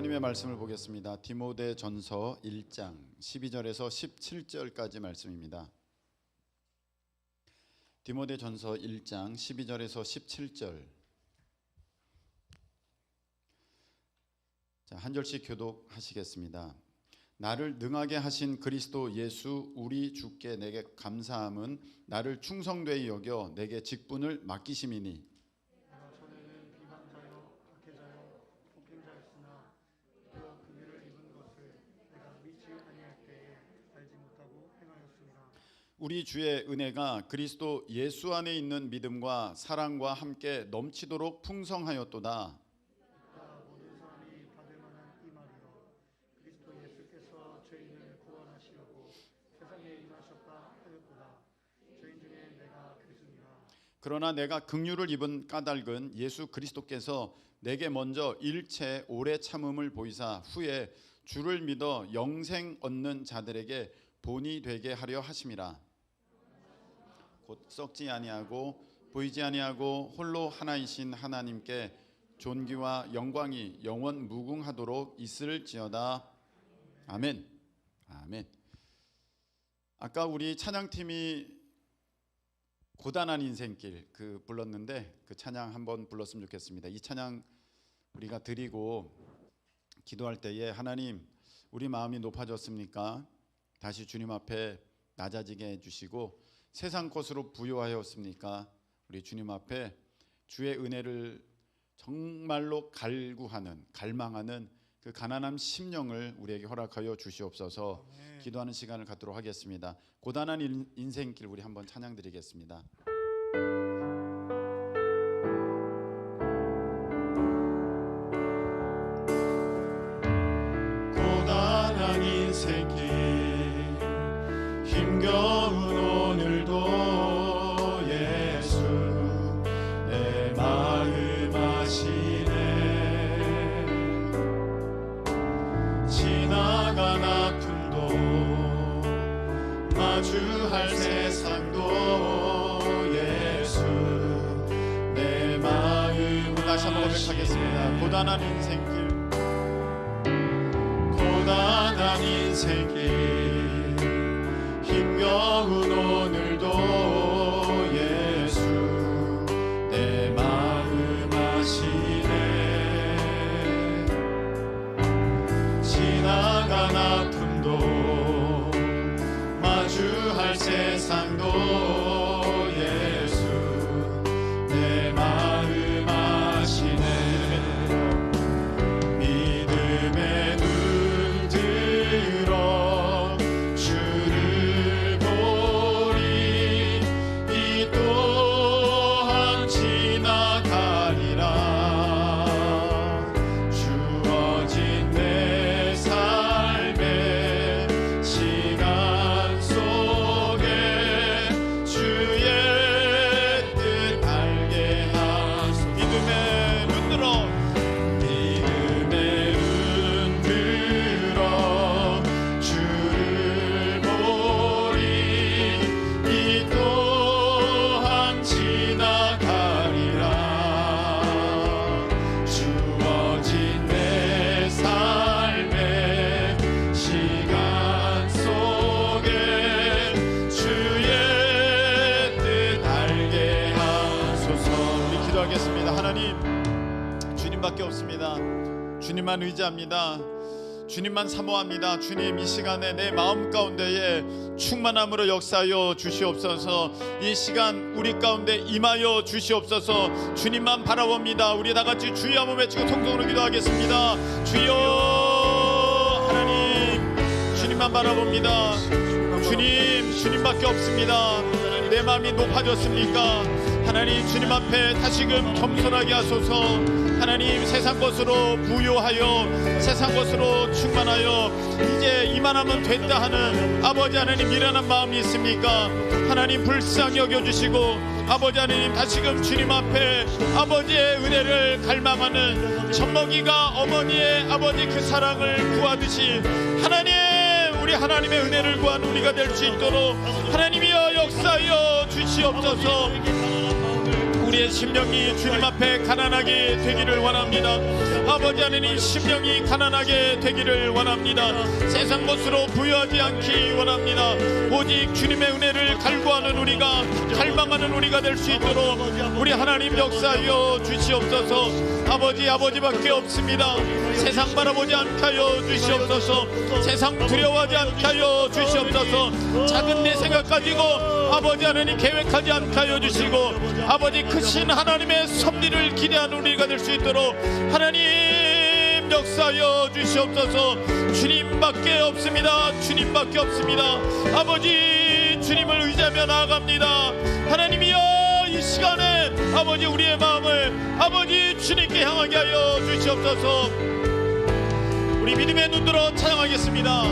하나님의 말씀을 보겠습니다. 디모데전서 1장 12절에서 17절까지 말씀입니다. 디모데전서 1장 12절에서 17절. 자, 한 절씩 교독하시겠습니다. 나를 능하게 하신 그리스도 예수 우리 주께 내게 감사함은 나를 충성되이 여겨 내게 직분을 맡기심이니 내가 전에는 비방자요 박해자요 폭행자였으나 그 긍휼을 입은 것을 내가 믿지 아니할 때에 알지 못하고 행하였습니다. 우리 주의 은혜가 그리스도 예수 안에 있는 믿음과 사랑과 함께 넘치도록 풍성하였도다. 모든 사람이 받을 만한 이 말이요 그리스도 예수께서 죄인을 구원하시려고 세상에 임하셨다 하였도다. 죄인 중에 내가 그리스도니라. 그러나 내가 긍휼을 입은 까닭은 예수 그리스도께서 내게 먼저 일체 오래 참음을 보이사 후에 주를 믿어 영생 얻는 자들에게 본이 되게 하려 하심이라. 곧 썩지 아니하고 보이지 아니하고 홀로 하나이신 하나님께 존귀와 영광이 영원 무궁하도록 있을지어다. 아멘. 아멘. 아까 우리 찬양팀이 고단한 인생길 불렀는데 그 찬양 한번 불렀으면 좋겠습니다. 이 찬양 우리가 드리고 기도할 때에 하나님 우리 마음이 높아졌습니까? 다시 주님 앞에 낮아지게 해주시고 세상 것으로 부요하였습니까? 우리 주님 앞에 주의 은혜를 정말로 갈구하는 갈망하는 그 가난한 심령을 우리에게 허락하여 주시옵소서. 기도하는 시간을 갖도록 하겠습니다. 고단한 인생길 우리 한번 찬양 드리겠습니다. 고단한 인생길 힘겨운 오늘도 예수 내 마음 아시네. 지나간 아픔도 마주할 세상도 예수 내 마음 다시 한번 고백하겠습니다. 고단한 인생길 고단한 인생길 힘겨운 오늘도 예수 내 마음 아시네. 지나간 아픔도 마주할 세상도 예수 내 마음 아시네. 믿음의 눈 들어 주를 보리 이 또한 지나가리라. 주어진 내 삶의 시간 속에 주의 뜻 알게 하소서. 믿음의 눈 들어 믿음의 눈 들어 주를 보리 이 또한 지나가리라. 주어진 내 삶의 시간 속에 주의 뜻 알게 하소서. 우리 기도하겠습니다. 하나님 주님밖에 없습니다. 주님만 의지합니다. 주님만 사모합니다. 주님 이 시간에 내 마음 가운데에 충만함으로 역사하여 주시옵소서. 이 시간 우리 가운데 임하여 주시옵소서. 주님만 바라봅니다. 우리 다같이 주여 한번 외치고 통성으로 기도하겠습니다. 주여 하나님 주님만 바라봅니다. 주님밖에 없습니다. 내 마음이 높아졌습니까? 하나님 주님 앞에 다시금 겸손하게 하소서. 하나님 세상 것으로 부요하여 세상 것으로 충만하여 이제 이만하면 됐다 하는 아버지 하나님 미련한 마음이 있습니까? 하나님 불쌍히 여겨주시고 아버지 하나님 다시금 주님 앞에 아버지의 은혜를 갈망하는 젖먹이가 어머니의 아버지 그 사랑을 구하듯이 하나님 우리 하나님의 은혜를 구하는 우리가 될 수 있도록 하나님이여 역사하여 주시옵소서. 우리의 심령이 주님 앞에 가난하게 되기를 원합니다. 아버지 하나님, 심령이 가난하게 되기를 원합니다. 세상 것으로 부유하지 않기 원합니다. 오직 주님의 은혜를 갈구하는 우리가, 갈망하는 우리가 될 수 있도록 우리 하나님 역사하여 주시옵소서. 아버지밖에 없습니다. 세상 바라보지 않게 하여 주시옵소서. 세상 두려워하지 않게 하여 주시옵소서. 작은 내 생각 가지고 아버지 하나님 계획하지 않게 하여 주시고, 아버지 크신 하나님의 섭리를 기대하는 우리가 될 수 있도록 하나님 역사하여 주시옵소서. 주님밖에 없습니다. 주님밖에 없습니다. 아버지, 주님을 의지하며 나아갑니다. 하나님이여, 이 시간에 아버지 우리의 마음을 아버지 주님께 향하게 하여 주시옵소서. 우리 믿음의 눈 들어 찬양하겠습니다.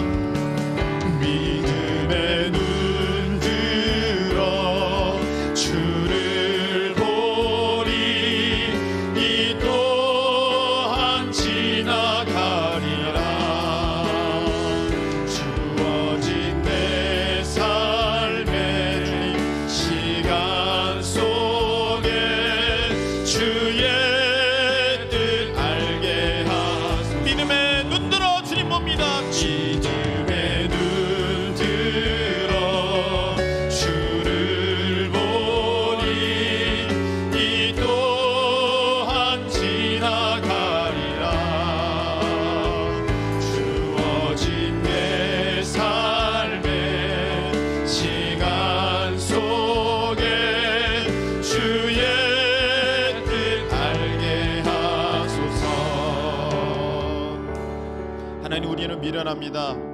믿음의 눈 들어 주를 보리, 이 또한 지나가리라. 주어진 내 삶의 시간 속에 주의 뜻 알게 하소서. 믿음의 눈 들어 주님 봅니다. 믿음의 눈 들어 주를 보리, 이 또한 지나가리라. 주어진 내 삶의 시간 속에 주의 뜻 알게 하소서. 하나님, 우리는 미련합니다.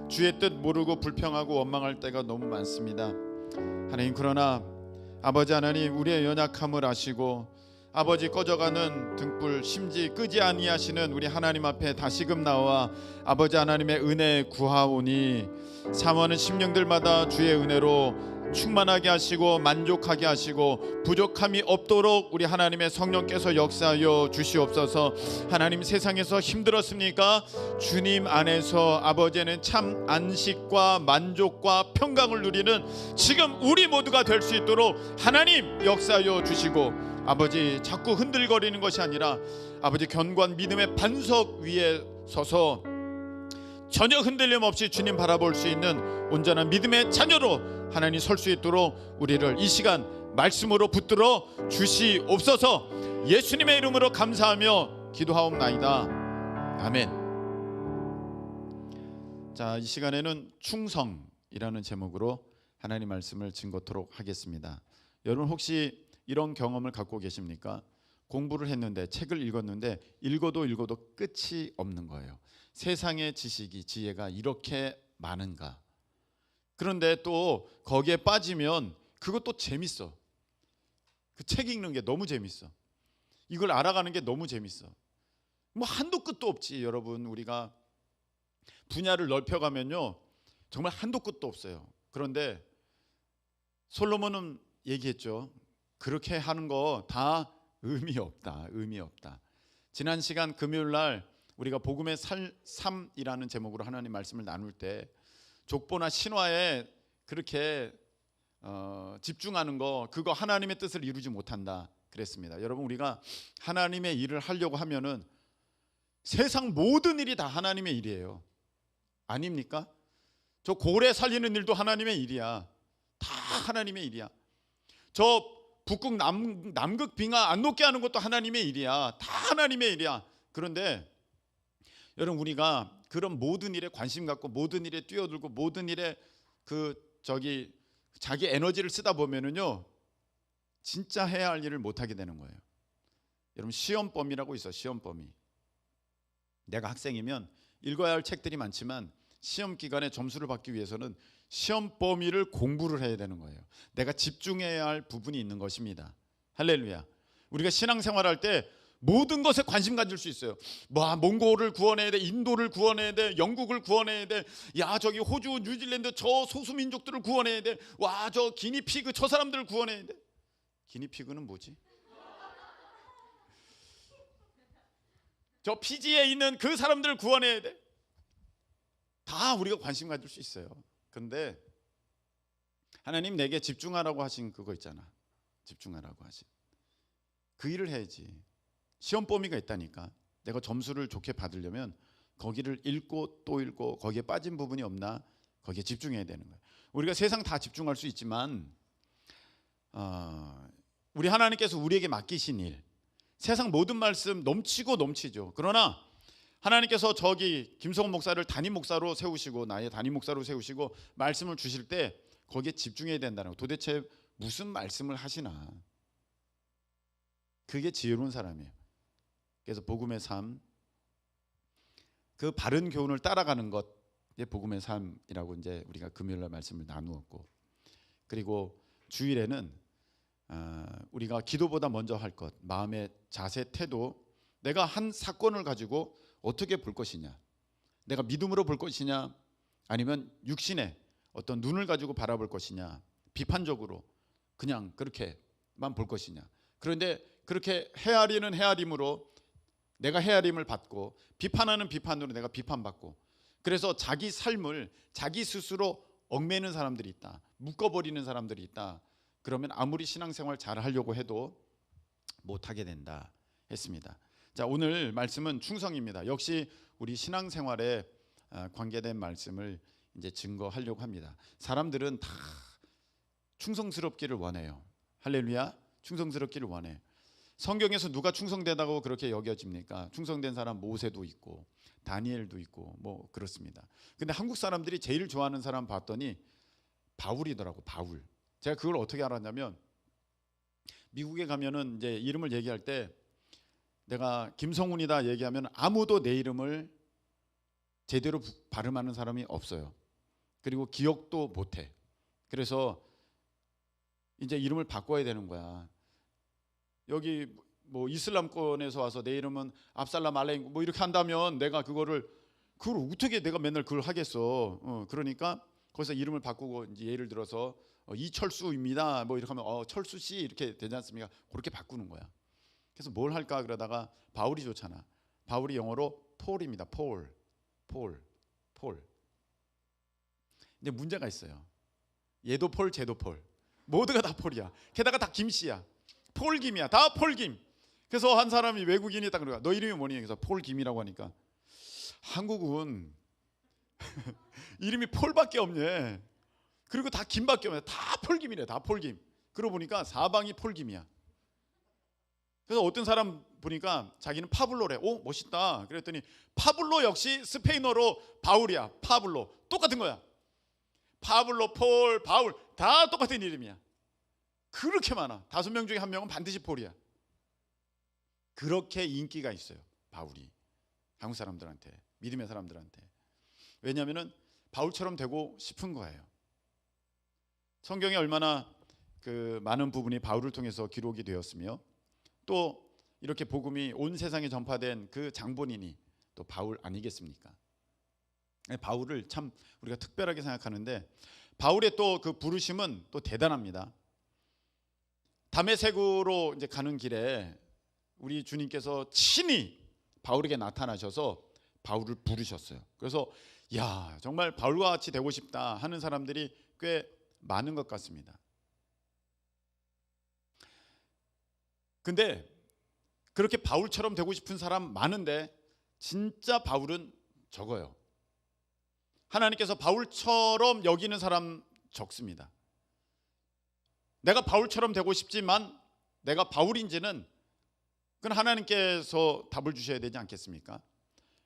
주의 뜻 모르고 불평하고 원망할 때가 너무 많습니다. 하나님, 그러나 아버지 하나님, 우리의 연약함을 아시고 아버지 꺼져가는 등불 심지 끄지 아니하시는 우리 하나님 앞에 다시금 나와 아버지 하나님의 은혜 구하오니, 사모하는 심령들마다 주의 은혜로 충만하게 하시고 만족하게 하시고 부족함이 없도록 우리 하나님의 성령께서 역사하여 주시옵소서. 하나님, 세상에서 힘들었습니까? 주님 안에서 아버지는 참 안식과 만족과 평강을 누리는 지금 우리 모두가 될 수 있도록 하나님 역사하여 주시고, 아버지 자꾸 흔들거리는 것이 아니라 아버지 견고한 믿음의 반석 위에 서서 전혀 흔들림 없이 주님 바라볼 수 있는 온전한 믿음의 자녀로 하나님 설 수 있도록 우리를 이 시간 말씀으로 붙들어 주시옵소서. 예수님의 이름으로 감사하며 기도하옵나이다. 아멘. 자, 이 시간에는 충성이라는 제목으로 하나님 말씀을 증거토록 하겠습니다. 여러분, 혹시 이런 경험을 갖고 계십니까? 공부를 했는데, 책을 읽었는데 읽어도 끝이 없는 거예요. 세상의 지식이, 지혜가 이렇게 많은가? 그런데 또 거기에 빠지면 그것도 재밌어. 그 책 읽는 게 너무 재밌어. 이걸 알아가는 게 너무 재밌어. 뭐 한도 끝도 없지. 여러분, 우리가 분야를 넓혀가면요 정말 한도 끝도 없어요. 그런데 솔로몬은 얘기했죠. 그렇게 하는 거 다 의미 없다. 지난 시간 금요일 날 우리가 복음의 삶이라는 제목으로 하나님 말씀을 나눌 때 족보나 신화에 그렇게 집중하는 거, 그거 하나님의 뜻을 이루지 못한다 그랬습니다. 여러분, 우리가 하나님의 일을 하려고 하면은 세상 모든 일이 다 하나님의 일이에요. 아닙니까? 저 고래 살리는 일도 하나님의 일이야. 다 하나님의 일이야. 저 북극 남극 빙하 안 녹게 하는 것도 하나님의 일이야. 다 하나님의 일이야. 그런데 여러분, 우리가 그런 모든 일에 관심 갖고 모든 일에 뛰어들고 모든 일에 자기 에너지를 쓰다 보면은요 진짜 해야 할 일을 못 하게 되는 거예요. 여러분, 시험범위라고 있어. 시험범위. 내가 학생이면 읽어야 할 책들이 많지만 시험 기간에 점수를 받기 위해서는 시험 범위를 공부를 해야 되는 거예요. 내가 집중해야 할 부분이 있는 것입니다. 할렐루야. 우리가 신앙생활할 때 모든 것에 관심 가질 수 있어요. 뭐 몽골을 구원해야 돼, 인도를 구원해야 돼, 영국을 구원해야 돼, 야 저기 호주, 뉴질랜드 저 소수민족들을 구원해야 돼, 와 저 기니피그 저 사람들을 구원해야 돼. 기니피그는 뭐지? 저 피지에 있는 그 사람들을 구원해야 돼. 다 우리가 관심 가질 수 있어요. 그런데 하나님 내게 집중하라고 하신 그거 있잖아. 집중하라고 하신. 그 일을 해야지. 시험 범위가 있다니까. 내가 점수를 좋게 받으려면 거기를 읽고 또 읽고 거기에 빠진 부분이 없나 거기에 집중해야 되는 거예요. 우리가 세상 다 집중할 수 있지만 우리 하나님께서 우리에게 맡기신 일, 세상 모든 말씀 넘치고 넘치죠. 그러나 하나님께서 저기 김성훈 목사를 담임 목사로 세우시고 나의 담임 목사로 세우시고 말씀을 주실 때 거기에 집중해야 된다는 거. 도대체 무슨 말씀을 하시나. 그게 지혜로운 사람이에요. 그래서 복음의 삶, 그 바른 교훈을 따라가는 것, 복음의 삶이라고 이제 우리가 금요일날 말씀을 나누었고, 그리고 주일에는 우리가 기도보다 먼저 할 것, 마음의 자세, 태도, 내가 한 사건을 가지고 어떻게 볼 것이냐, 내가 믿음으로 볼 것이냐, 아니면 육신의 어떤 눈을 가지고 바라볼 것이냐, 비판적으로 그냥 그렇게만 볼 것이냐. 그런데 그렇게 헤아리는 헤아림으로 내가 헤아림을 받고, 비판하는 비판으로 내가 비판받고, 그래서 자기 삶을 자기 스스로 얽매는 사람들이 있다, 묶어버리는 사람들이 있다. 그러면 아무리 신앙생활 잘 하려고 해도 못하게 된다 했습니다. 자, 오늘 말씀은 충성입니다. 역시 우리 신앙생활에 관계된 말씀을 이제 증거하려고 합니다. 사람들은 다 충성스럽기를 원해요. 할렐루야. 충성스럽기를 원해. 성경에서 누가 충성되다고 그렇게 여겨집니까? 충성된 사람 모세도 있고 다니엘도 있고 뭐 그렇습니다. 근데 한국 사람들이 제일 좋아하는 사람 봤더니 바울이더라고. 바울. 제가 그걸 어떻게 알았냐면, 미국에 가면은 이제 이름을 얘기할 때 내가 김성훈이다 얘기하면 아무도 내 이름을 제대로 발음하는 사람이 없어요. 그리고 기억도 못해. 그래서 이제 이름을 바꿔야 되는 거야. 여기 뭐 이슬람권에서 와서 내 이름은 압살람 알레인 뭐 이렇게 한다면 내가 그걸 어떻게 내가 맨날 그걸 하겠어. 그러니까 거기서 이름을 바꾸고, 이제 예를 들어서 이철수입니다 뭐 이렇게 하면 철수 씨 이렇게 되지 않습니까? 그렇게 바꾸는 거야. 그래서 뭘 할까 그러다가 바울이 좋잖아. 바울이 영어로 폴입니다. 폴. 근데 문제가 있어요. 얘도 폴, 쟤도 폴. 모두가 다 폴이야. 게다가 다 김씨야. 폴김이야. 다 폴김. 그래서 한 사람이 외국인이 딱 그러고, 너 이름이 뭐니? 그래서 폴김이라고 하니까, 한국은 이름이 폴밖에 없네. 그리고 다 김밖에 없네. 다 폴김이래. 다 폴김. 그러고 보니까 사방이 폴김이야. 그래서 어떤 사람 보니까 자기는 파블로래. 오, 멋있다. 그랬더니 파블로 역시 스페인어로 바울이야. 파블로. 똑같은 거야. 파블로, 폴, 바울 다 똑같은 이름이야. 그렇게 많아. 5명 중에 1명은 반드시 폴이야. 그렇게 인기가 있어요. 바울이 한국 사람들한테, 믿음의 사람들한테. 왜냐하면은 바울처럼 되고 싶은 거예요. 성경에 얼마나 그 많은 부분이 바울을 통해서 기록이 되었으며, 또 이렇게 복음이 온 세상에 전파된 그 장본인이 또 바울 아니겠습니까? 바울을 참 우리가 특별하게 생각하는데, 바울의 또 그 부르심은 또 대단합니다. 다메섹으로 이제 가는 길에 우리 주님께서 친히 바울에게 나타나셔서 바울을 부르셨어요. 그래서 야, 정말 바울과 같이 되고 싶다 하는 사람들이 꽤 많은 것 같습니다. 근데 그렇게 바울처럼 되고 싶은 사람 많은데 진짜 바울은 적어요. 하나님께서 바울처럼 여기는 사람 적습니다. 내가 바울처럼 되고 싶지만 내가 바울인지는 그건 하나님께서 답을 주셔야 되지 않겠습니까?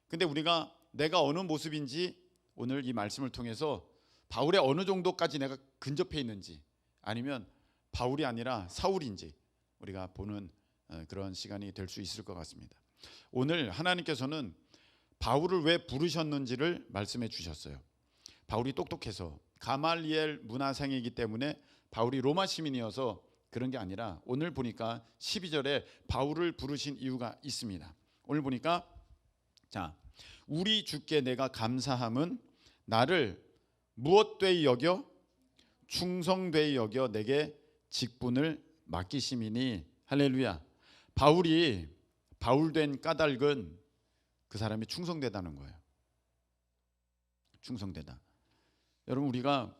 근데 우리가 내가 어느 모습인지 오늘 이 말씀을 통해서 바울의 어느 정도까지 내가 근접해 있는지, 아니면 바울이 아니라 사울인지 우리가 보는 그런 시간이 될 수 있을 것 같습니다. 오늘 하나님께서는 바울을 왜 부르셨는지를 말씀해 주셨어요. 바울이 똑똑해서, 가말리엘 문화생이기 때문에, 바울이 로마 시민이어서 그런 게 아니라, 오늘 보니까 12절에 바울을 부르신 이유가 있습니다. 오늘 보니까, 자, 우리 주께 내가 감사함은 나를 무엇되이 여겨? 충성되이 여겨 내게 직분을 맡기심이니. 할렐루야. 바울이 바울된 까닭은 그 사람이 충성되다는 거예요. 충성되다. 여러분, 우리가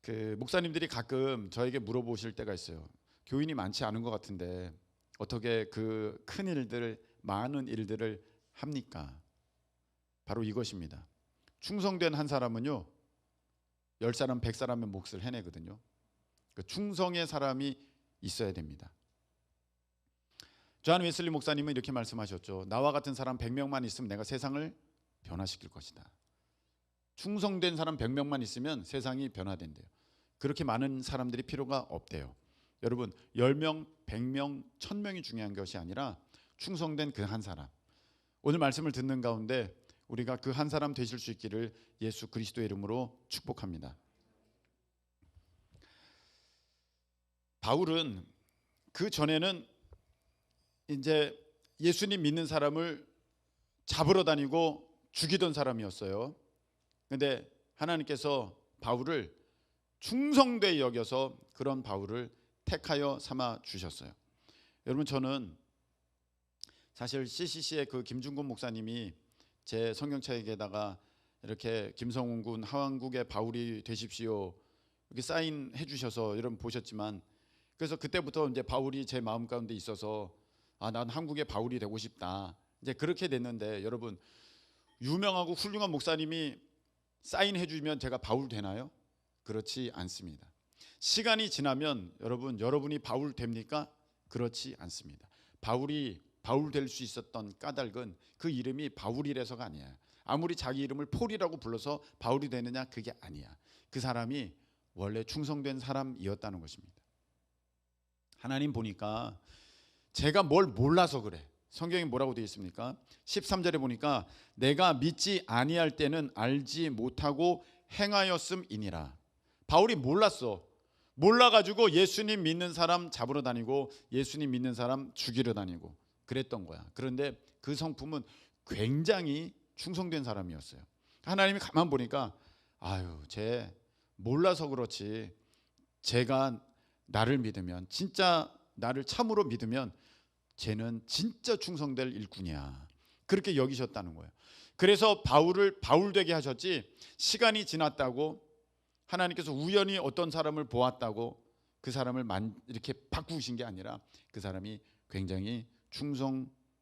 그 목사님들이 가끔 저에게 물어보실 때가 있어요. 교인이 많지 않은 것 같은데 어떻게 그 큰 일들을, 많은 일들을 합니까? 바로 이것입니다. 충성된 한 사람은요 10사람 100사람의 몫을 해내거든요. 그 충성의 사람이 있어야 됩니다. 존 웨슬리 목사님은 이렇게 말씀하셨죠. 나와 같은 사람 100명만 있으면 내가 세상을 변화시킬 것이다. 충성된 사람 100명만 있으면 세상이 변화된대요. 그렇게 많은 사람들이 필요가 없대요. 여러분 10명, 100명, 1000명이 중요한 것이 아니라 충성된 그 한 사람. 오늘 말씀을 듣는 가운데 우리가 그 한 사람 되실 수 있기를 예수 그리스도의 이름으로 축복합니다. 바울은 그 전에는 이제 예수님 믿는 사람을 잡으러 다니고 죽이던 사람이었어요. 근데 하나님께서 바울을 충성되이 여겨서 그런 바울을 택하여 삼아 주셨어요. 여러분 저는 사실 CCC의 그 김중곤 목사님이 제 성경책에다가 이렇게 김성훈 군 하왕국의 바울이 되십시오 이렇게 사인해 주셔서 여러분 보셨지만, 그래서 그때부터 이제 바울이 제 마음 가운데 있어서 난 한국의 바울이 되고 싶다 이제 그렇게 됐는데, 여러분 유명하고 훌륭한 목사님이 사인해 주면 제가 바울 되나요? 그렇지 않습니다. 시간이 지나면 여러분이 바울 됩니까? 그렇지 않습니다. 바울이 바울 될 수 있었던 까닭은 그 이름이 바울이라서가 아니야. 아무리 자기 이름을 폴이라고 불러서 바울이 되느냐, 그게 아니야. 그 사람이 원래 충성된 사람이었다는 것입니다. 하나님 보니까 제가 뭘 몰라서 그래. 성경에 뭐라고 되어 있습니까? 13절에 보니까 내가 믿지 아니할 때는 알지 못하고 행하였음이니라. 바울이 몰라가지고 예수님 믿는 사람 잡으러 다니고 예수님 믿는 사람 죽이러 다니고 그랬던 거야. 그런데 그 성품은 굉장히 충성된 사람이었어요. 하나님이 가만 보니까 쟤 몰라서 그렇지, 제가 나를 믿으면, 진짜 나를 참으로 믿으면 쟤는 진짜 충성될 일꾼이야. 그렇게 여기셨다는 거예요. 그래서 바울을 바울 되게 하셨지, 시간이 지났다고 하나님께서 우연히 어떤 사람을 보았다고 그 사람을 이렇게 바꾸신 게 아니라 그 사람이 굉장히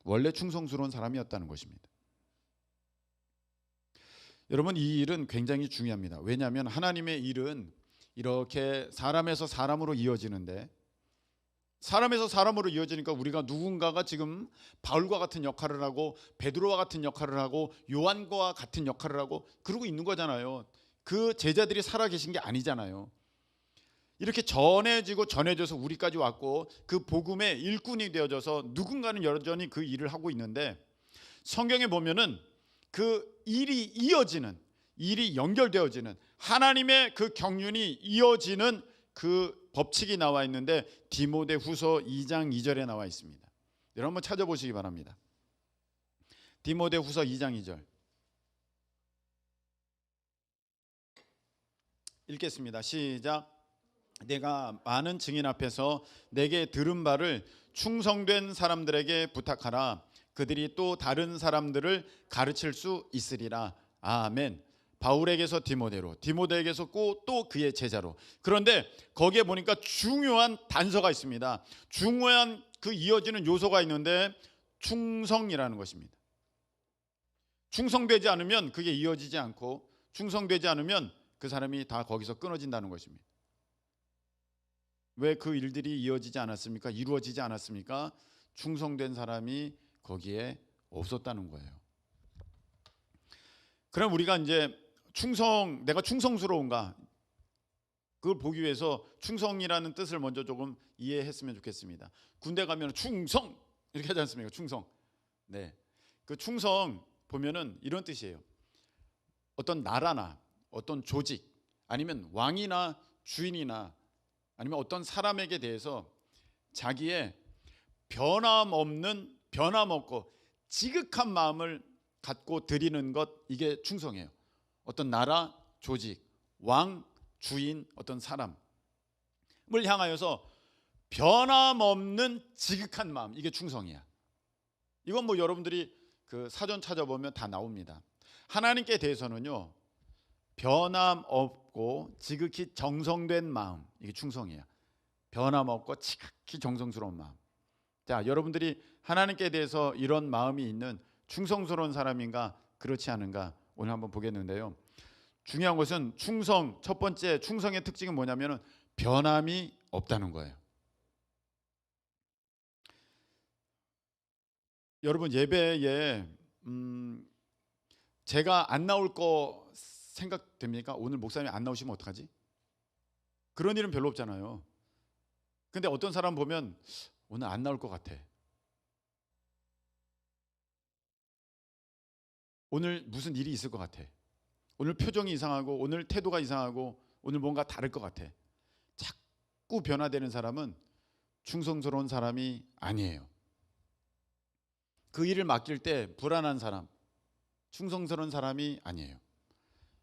원래 충성스러운 사람이었다는 것입니다. 여러분 이 일은 굉장히 중요합니다. 왜냐하면 하나님의 일은 이렇게 사람에서 사람으로 이어지는데, 사람에서 사람으로 이어지니까 우리가 누군가가 지금 바울과 같은 역할을 하고 베드로와 같은 역할을 하고 요한과 같은 역할을 하고 그러고 있는 거잖아요. 그 제자들이 살아계신 게 아니잖아요. 이렇게 전해져서 우리까지 왔고 그 복음의 일꾼이 되어져서 누군가는 여전히 그 일을 하고 있는데, 성경에 보면은 그 일이 일이 연결되어지는 하나님의 그 경륜이 이어지는 그 법칙이 나와 있는데 디모데후서 2장 2절에 나와 있습니다. 여러분 한번 찾아보시기 바랍니다. 디모데후서 2장 2절 읽겠습니다. 시작. 내가 많은 증인 앞에서 내게 들은 바를 충성된 사람들에게 부탁하라. 그들이 또 다른 사람들을 가르칠 수 있으리라. 아멘. 바울에게서 디모데로, 디모데에게서 또 그의 제자로. 그런데 거기에 보니까 중요한 단서가 있습니다. 중요한 그 이어지는 요소가 있는데 충성이라는 것입니다. 충성되지 않으면 그게 이어지지 않고, 충성되지 않으면 그 사람이 다 거기서 끊어진다는 것입니다. 왜 그 일들이 이어지지 않았습니까? 이루어지지 않았습니까? 충성된 사람이 거기에 없었다는 거예요. 그럼 우리가 이제 내가 충성스러운가, 그걸 보기 위해서 충성이라는 뜻을 먼저 조금 이해했으면 좋겠습니다. 군대 가면 충성 이렇게 하지 않습니까? 충성. 네, 그 충성 보면은 이런 뜻이에요. 어떤 나라나 어떤 조직 아니면 왕이나 주인이나 아니면 어떤 사람에게 대해서 자기의 변함없고 지극한 마음을 갖고 드리는 것, 이게 충성이에요. 어떤 나라, 조직, 왕, 주인, 어떤 사람을 향하여서 변함없는 지극한 마음, 이게 충성이야. 이건 뭐 여러분들이 그 사전 찾아보면 다 나옵니다. 하나님께 대해서는요, 변함없고 지극히 정성된 마음, 이게 충성이야. 변함없고 지극히 정성스러운 마음. 자, 여러분들이 하나님께 대해서 이런 마음이 있는 충성스러운 사람인가 그렇지 않은가 오늘 한번 보겠는데요. 중요한 것은 충성, 첫 번째 충성의 특징은 뭐냐면 변함이 없다는 거예요. 여러분 예배에 제가 안 나올 거 생각됩니까? 오늘 목사님이 안 나오시면 어떡하지? 그런 일은 별로 없잖아요. 근데 어떤 사람 보면 오늘 안 나올 것 같아. 오늘 무슨 일이 있을 것 같아. 오늘 표정이 이상하고 오늘 태도가 이상하고 오늘 뭔가 다를 것 같아. 자꾸 변화되는 사람은 충성스러운 사람이 아니에요. 그 일을 맡길 때 불안한 사람, 충성스러운 사람이 아니에요.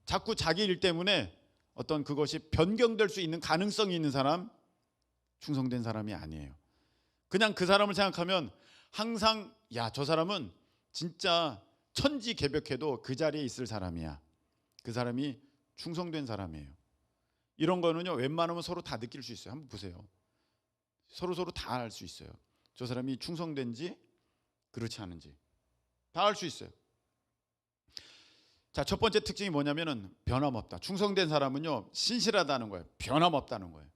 자꾸 자기 일 때문에 어떤 그것이 변경될 수 있는 가능성이 있는 사람, 충성된 사람이 아니에요. 그냥 그 사람을 생각하면 항상 야, 저 사람은 진짜 천지개벽해도 그 자리에 있을 사람이야. 그 사람이 충성된 사람이에요. 이런 거는요, 웬만하면 서로 다 느낄 수 있어요. 한번 보세요. 서로 다 알 수 있어요. 저 사람이 충성된지 그렇지 않은지 다 알 수 있어요. 자, 첫 번째 특징이 뭐냐면은 변함없다. 충성된 사람은요, 신실하다는 거예요. 변함없다는 거예요.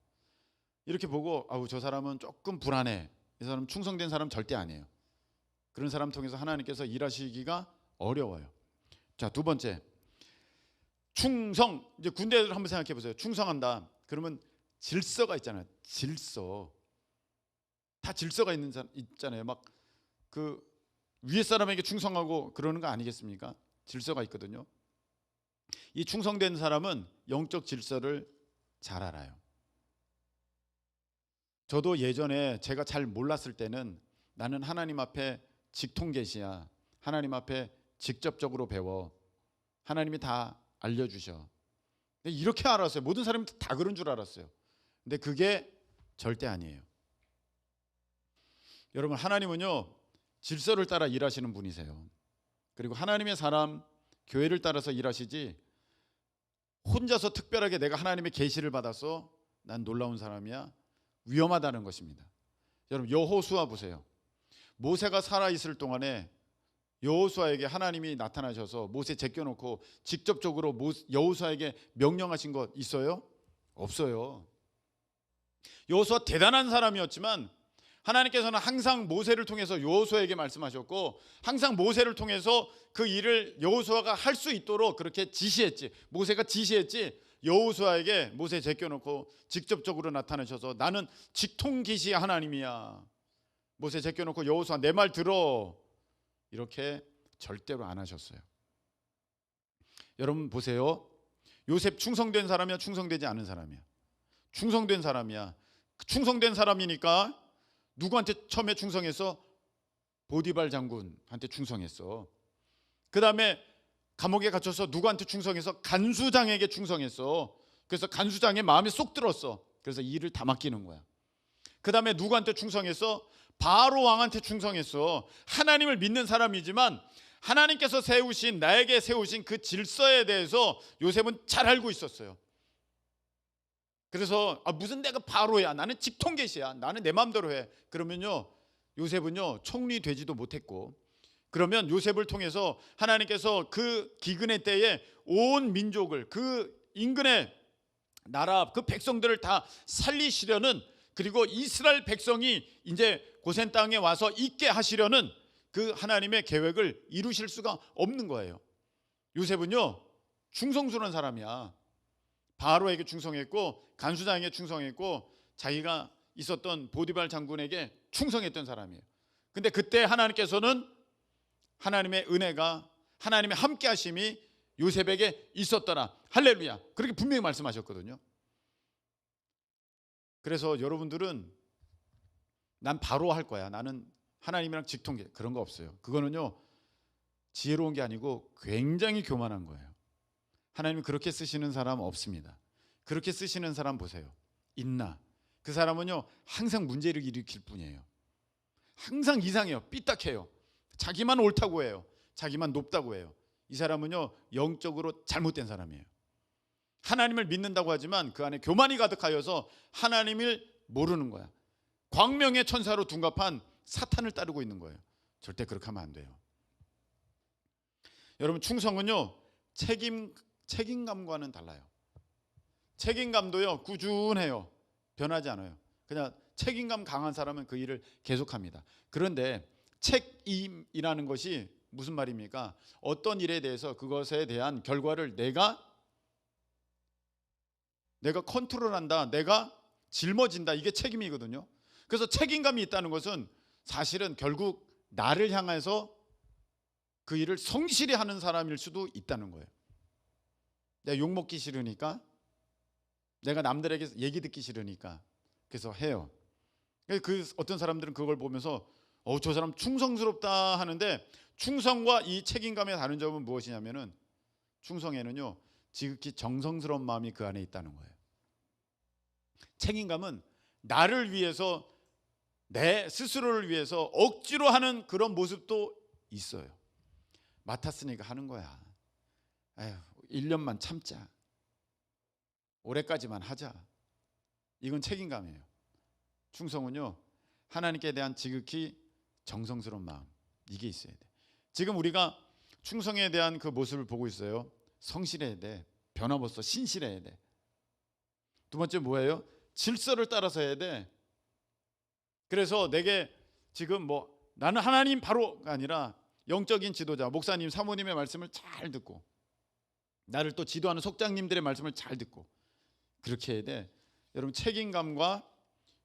이렇게 보고 아우, 저 사람은 조금 불안해. 이 사람 충성된 사람 절대 아니에요. 그런 사람 통해서 하나님께서 일하시기가 어려워요. 자, 두 번째 충성. 이제 군대를 한번 생각해 보세요. 충성한다. 그러면 질서가 있잖아요. 질서. 다 질서가 있잖아요. 막 그 위에 사람에게 충성하고 그러는 거 아니겠습니까? 질서가 있거든요. 이 충성된 사람은 영적 질서를 잘 알아요. 저도 예전에 제가 잘 몰랐을 때는 나는 하나님 앞에 직통계시야. 하나님 앞에 직접적으로 배워. 하나님이 다 알려주셔. 이렇게 알았어요. 모든 사람이 다 그런 줄 알았어요. 근데 그게 절대 아니에요. 여러분, 하나님은요, 질서를 따라 일하시는 분이세요. 그리고 하나님의 사람, 교회를 따라서 일하시지 혼자서 특별하게 내가 하나님의 계시를 받아서 난 놀라운 사람이야, 위험하다는 것입니다. 여러분, 여호수아 보세요. 모세가 살아있을 동안에 여호수아에게 하나님이 나타나셔서 모세 제껴놓고 직접적으로 여호수아에게 명령하신 것 있어요? 없어요. 여호수아 대단한 사람이었지만 하나님께서는 항상 모세를 통해서 여호수아에게 말씀하셨고 항상 모세를 통해서 그 일을 여호수아가 할 수 있도록 그렇게 지시했지. 모세가 지시했지. 여호수아에게 모세 제껴놓고 직접적으로 나타나셔서 나는 직통기시 하나님이야. 모세 제껴놓고 여호수아 내 말 들어. 이렇게 절대로 안 하셨어요. 여러분 보세요. 요셉 충성된 사람이야, 충성되지 않은 사람이야? 충성된 사람이야. 충성된 사람이니까 누구한테 처음에 충성했어? 보디발 장군한테 충성했어. 그 다음에 감옥에 갇혀서 누구한테 충성해서? 간수장에게 충성했어. 그래서 간수장의 마음에 쏙 들었어. 그래서 일을 다 맡기는 거야. 그 다음에 누구한테 충성했어? 바로 왕한테 충성했어. 하나님을 믿는 사람이지만 하나님께서 세우신, 나에게 세우신 그 질서에 대해서 요셉은 잘 알고 있었어요. 그래서 무슨 내가 바로야, 나는 직통계시야, 나는 내 마음대로 해. 그러면요, 요셉은요 총리 되지도 못했고, 그러면 요셉을 통해서 하나님께서 그 기근의 때에 온 민족을, 그 인근의 나라, 그 백성들을 다 살리시려는, 그리고 이스라엘 백성이 이제 고센 땅에 와서 있게 하시려는 그 하나님의 계획을 이루실 수가 없는 거예요. 요셉은요 충성스러운 사람이야. 바로에게 충성했고 간수장에게 충성했고 자기가 있었던 보디발 장군에게 충성했던 사람이에요. 근데 그때 하나님께서는 하나님의 은혜가, 하나님의 함께 하심이 요셉에게 있었더라. 할렐루야. 그렇게 분명히 말씀하셨거든요. 그래서 여러분들은 난 바로 할 거야, 나는 하나님이랑 직통계, 그런 거 없어요. 그거는요 지혜로운 게 아니고 굉장히 교만한 거예요. 하나님이 그렇게 쓰시는 사람 없습니다. 그렇게 쓰시는 사람 보세요. 있나? 그 사람은요 항상 문제를 일으킬 뿐이에요. 항상 이상해요. 삐딱해요. 자기만 옳다고 해요. 자기만 높다고 해요. 이 사람은요 영적으로 잘못된 사람이에요. 하나님을 믿는다고 하지만 그 안에 교만이 가득하여서 하나님을 모르는 거야. 광명의 천사로 둔갑한 사탄을 따르고 있는 거예요. 절대 그렇게 하면 안 돼요. 여러분, 충성은요 책임감과는 달라요. 책임감도요 꾸준해요. 변하지 않아요. 그냥 책임감 강한 사람은 그 일을 계속합니다. 그런데 책임이라는 것이 무슨 말입니까? 어떤 일에 대해서 그것에 대한 결과를 내가 컨트롤한다, 내가 짊어진다, 이게 책임이거든요. 그래서 책임감이 있다는 것은 사실은 결국 나를 향해서 그 일을 성실히 하는 사람일 수도 있다는 거예요. 내가 욕먹기 싫으니까, 내가 남들에게 얘기 듣기 싫으니까 그래서 해요. 그 어떤 사람들은 그걸 보면서 저 사람 충성스럽다 하는데, 충성과 이 책임감의 다른 점은 무엇이냐면은, 충성에는요 지극히 정성스러운 마음이 그 안에 있다는 거예요. 책임감은 나를 위해서, 내 스스로를 위해서 억지로 하는 그런 모습도 있어요. 맡았으니까 하는 거야. 아휴, 1년만 참자, 올해까지만 하자. 이건 책임감이에요. 충성은요 하나님께 대한 지극히 정성스러운 마음, 이게 있어야 돼. 지금 우리가 충성에 대한 그 모습을 보고 있어요. 성실해야 돼, 변함없어 신실해야 돼. 두 번째 뭐예요? 질서를 따라서 해야 돼. 그래서 내게 지금 나는 하나님 바로가 아니라 영적인 지도자, 목사님, 사모님의 말씀을 잘 듣고, 나를 또 지도하는 속장님들의 말씀을 잘 듣고, 그렇게 해야 돼. 여러분, 책임감과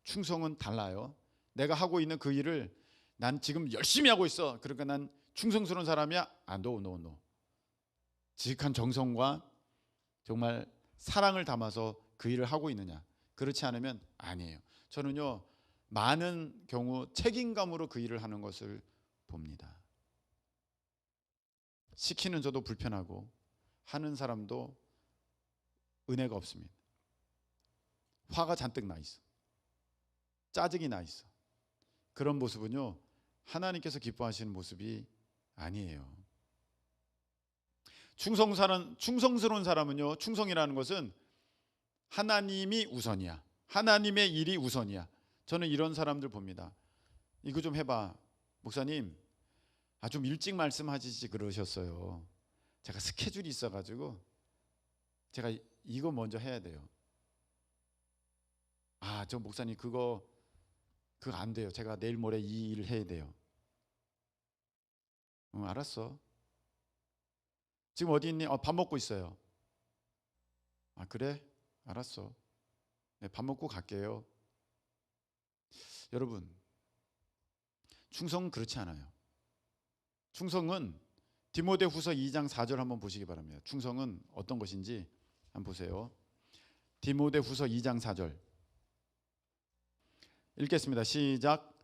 충성은 달라요. 내가 하고 있는 그 일을 난 지금 열심히 하고 있어, 그러니까 난 충성스러운 사람이야? 노. 지극한 정성과 정말 사랑을 담아서 그 일을 하고 있느냐? 그렇지 않으면 아니에요. 저는요 많은 경우 책임감으로 그 일을 하는 것을 봅니다. 시키는 저도 불편하고 하는 사람도 은혜가 없습니다. 화가 잔뜩 나 있어, 짜증이 나 있어. 그런 모습은요 하나님께서 기뻐하시는 모습이 아니에요. 충성스러운 사람은요, 충성이라는 것은 하나님이 우선이야, 하나님의 일이 우선이야. 저는 이런 사람들 봅니다. 이거 좀 해봐, 목사님 좀 일찍 말씀하시지 그러셨어요. 제가 스케줄이 있어가지고 제가 이거 먼저 해야 돼요. 저 목사님 그거 안 돼요. 제가 내일 모레 이 일을 해야 돼요. 알았어. 지금 어디 있니? 밥 먹고 있어요. 그래? 알았어. 네, 밥 먹고 갈게요. 여러분, 충성은 그렇지 않아요. 충성은 디모데후서 2장 4절 한번 보시기 바랍니다. 충성은 어떤 것인지 한번 보세요. 디모데후서 2장 4절 읽겠습니다. 시작.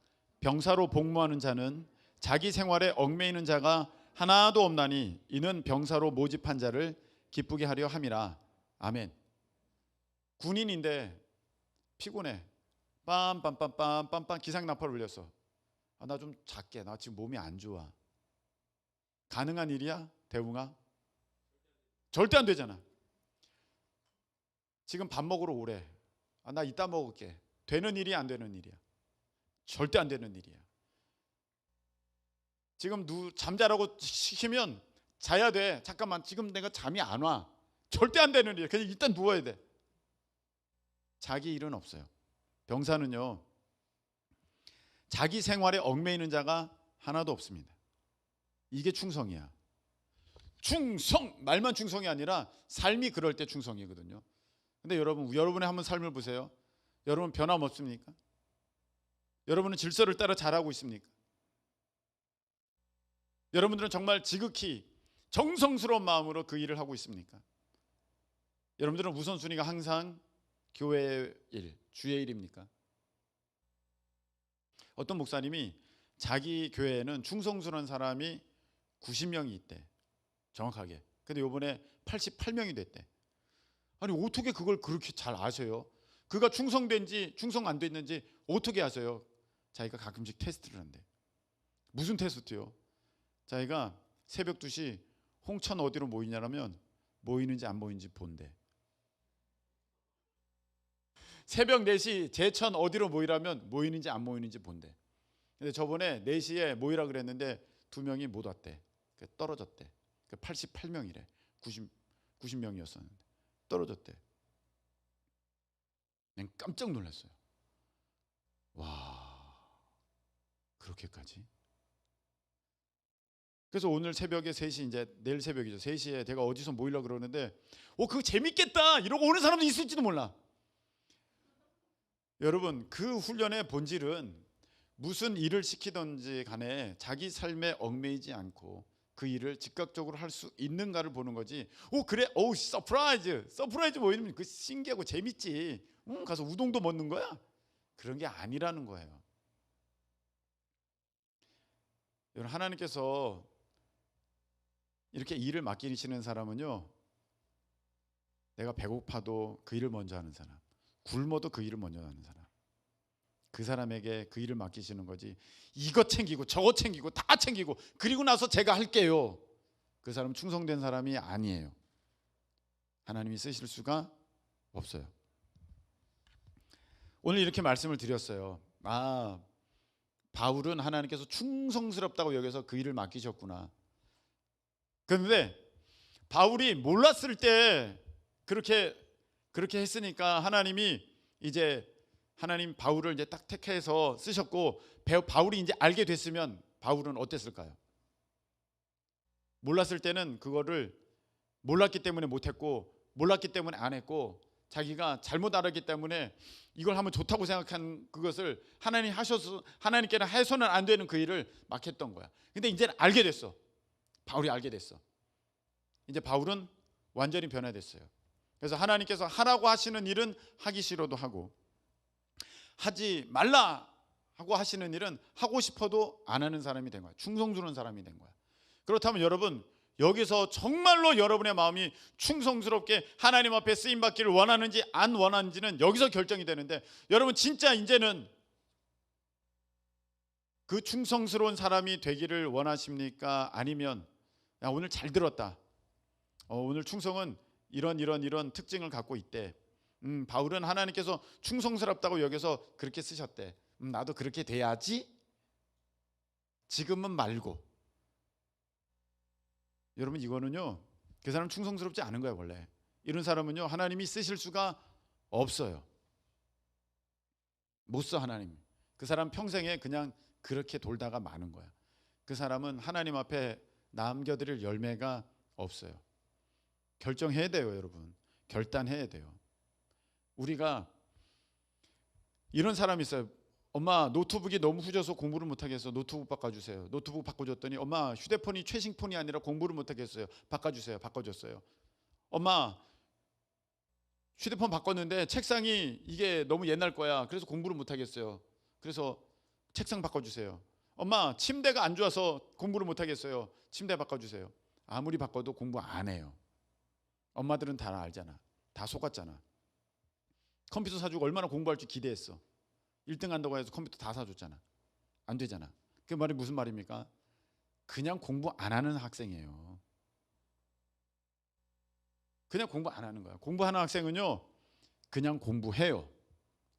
병사로 복무하는 자는 자기 생활에 얽매이는 자가 하나도 없나니 이는 병사로 모집한 자를 기쁘게 하려 함이라. 아멘. 군인인데 피곤해. 빰빰빰빰빰빰 기상나팔 울렸어. 나 좀 잘게. 나 지금 몸이 안 좋아. 가능한 일이야? 대웅아? 절대 안 되잖아. 지금 밥 먹으러 오래. 나 이따 먹을게. 되는 일이야, 안 되는 일이야? 절대 안 되는 일이야. 지금 잠자라고 시키면 자야 돼. 잠깐만, 지금 내가 잠이 안 와. 절대 안 되는 일이야. 그냥 일단 누워야 돼. 자기 일은 없어요. 병사는요 자기 생활에 얽매이는 자가 하나도 없습니다. 이게 충성이야. 충성! 말만 충성이 아니라 삶이 그럴 때 충성이거든요. 근데 여러분의 한번 삶을 보세요. 여러분 변함없습니까? 여러분은 질서를 따라 잘하고 있습니까? 여러분들은 정말 지극히 정성스러운 마음으로 그 일을 하고 있습니까? 여러분들은 우선순위가 항상 교회의 일, 주의 일입니까? 어떤 목사님이 자기 교회에는 충성스러운 사람이 90명이 있대. 정확하게. 근데 이번에 88명이 됐대. 아니 어떻게 그걸 그렇게 잘 아세요? 그가 충성된지 충성 안 됐는지 어떻게 아세요? 자기가 가끔씩 테스트를 한대. 무슨 테스트요? 자기가 새벽 2시 홍천 어디로 모이냐라면 모이는지 안 모이는지 본대. 새벽 4시 제천 어디로 모이라면 모이는지 안 모이는지 본대. 근데 저번에 4시에 모이라 그랬는데 2명이 못 왔대. 떨어졌대. 88명이래. 90명이었었는데 떨어졌대. 난 깜짝 놀랐어요. 와, 그렇게까지? 그래서 오늘 새벽에 3시, 이제 내일 새벽이죠. 3시에 내가 어디서 모이려고 그러는데 그거 재밌겠다 이러고 오는 사람도 있을지도 몰라. 여러분, 그 훈련의 본질은 무슨 일을 시키든지 간에 자기 삶에 얽매이지 않고 그 일을 즉각적으로 할 수 있는가를 보는 거지. 그래? 서프라이즈 모이면 그 신기하고 재밌지. 가서 우동도 먹는 거야? 그런 게 아니라는 거예요. 여러분, 하나님께서 이렇게 일을 맡기시는 사람은요, 내가 배고파도 그 일을 먼저 하는 사람, 굶어도 그 일을 먼저 하는 사람, 그 사람에게 그 일을 맡기시는 거지. 이것 챙기고 저것 챙기고 다 챙기고 그리고 나서 제가 할게요, 그 사람 충성된 사람이 아니에요. 하나님이 쓰실 수가 없어요. 오늘 이렇게 말씀을 드렸어요. 바울은 하나님께서 충성스럽다고 여겨서 그 일을 맡기셨구나. 그런데 바울이 몰랐을 때 그렇게 했으니까 하나님이 이제 바울을 이제 딱 택해서 쓰셨고, 바울이 이제 알게 됐으면 바울은 어땠을까요? 몰랐을 때는 그거를 몰랐기 때문에 못했고, 몰랐기 때문에 안 했고, 자기가 잘못 알았기 때문에 이걸 하면 좋다고 생각한 그것을 하나님께는 해서는 안 되는 그 일을 막 했던 거야. 근데 이제는 알게 됐어. 바울이 알게 됐어. 이제 바울은 완전히 변화됐어요. 그래서 하나님께서 하라고 하시는 일은 하기 싫어도 하고, 하지 말라 하고 하시는 일은 하고 싶어도 안 하는 사람이 된 거야. 충성스러운 사람이 된 거야. 그렇다면 여러분, 여기서 정말로 여러분의 마음이 충성스럽게 하나님 앞에 쓰임 받기를 원하는지 안 원하는지는 여기서 결정이 되는데, 여러분 진짜 이제는 그 충성스러운 사람이 되기를 원하십니까? 아니면 야, 오늘 잘 들었다, 오늘 충성은 이런 특징을 갖고 있대. 바울은 하나님께서 충성스럽다고 여겨서 그렇게 쓰셨대. 나도 그렇게 돼야지. 지금은 말고. 여러분, 이거는요, 그 사람 충성스럽지 않은 거야. 원래 이런 사람은요, 하나님이 쓰실 수가 없어요. 못 써. 하나님 그 사람 평생에 그냥 그렇게 돌다가 마는 거야. 그 사람은 하나님 앞에 남겨드릴 열매가 없어요. 결정해야 돼요. 여러분, 결단해야 돼요. 우리가 이런 사람이 있어요. 엄마, 노트북이 너무 후져서 공부를 못하겠어. 노트북 바꿔주세요. 노트북 바꿔줬더니 엄마, 휴대폰이 최신폰이 아니라 공부를 못하겠어요. 바꿔주세요. 바꿔줬어요. 엄마, 휴대폰 바꿨는데 책상이 이게 너무 옛날 거야. 그래서 공부를 못하겠어요. 그래서 책상 바꿔주세요. 엄마, 침대가 안 좋아서 공부를 못하겠어요. 침대 바꿔주세요. 아무리 바꿔도 공부 안 해요. 엄마들은 다 알잖아. 다 속았잖아. 컴퓨터 사주고 얼마나 공부할 줄 기대했어. 1등 한다고 해서 컴퓨터 다 사줬잖아. 안 되잖아. 그 말이 무슨 말입니까? 그냥 공부 안 하는 학생이에요. 그냥 공부 안 하는 거야. 공부하는 학생은요, 그냥 공부해요.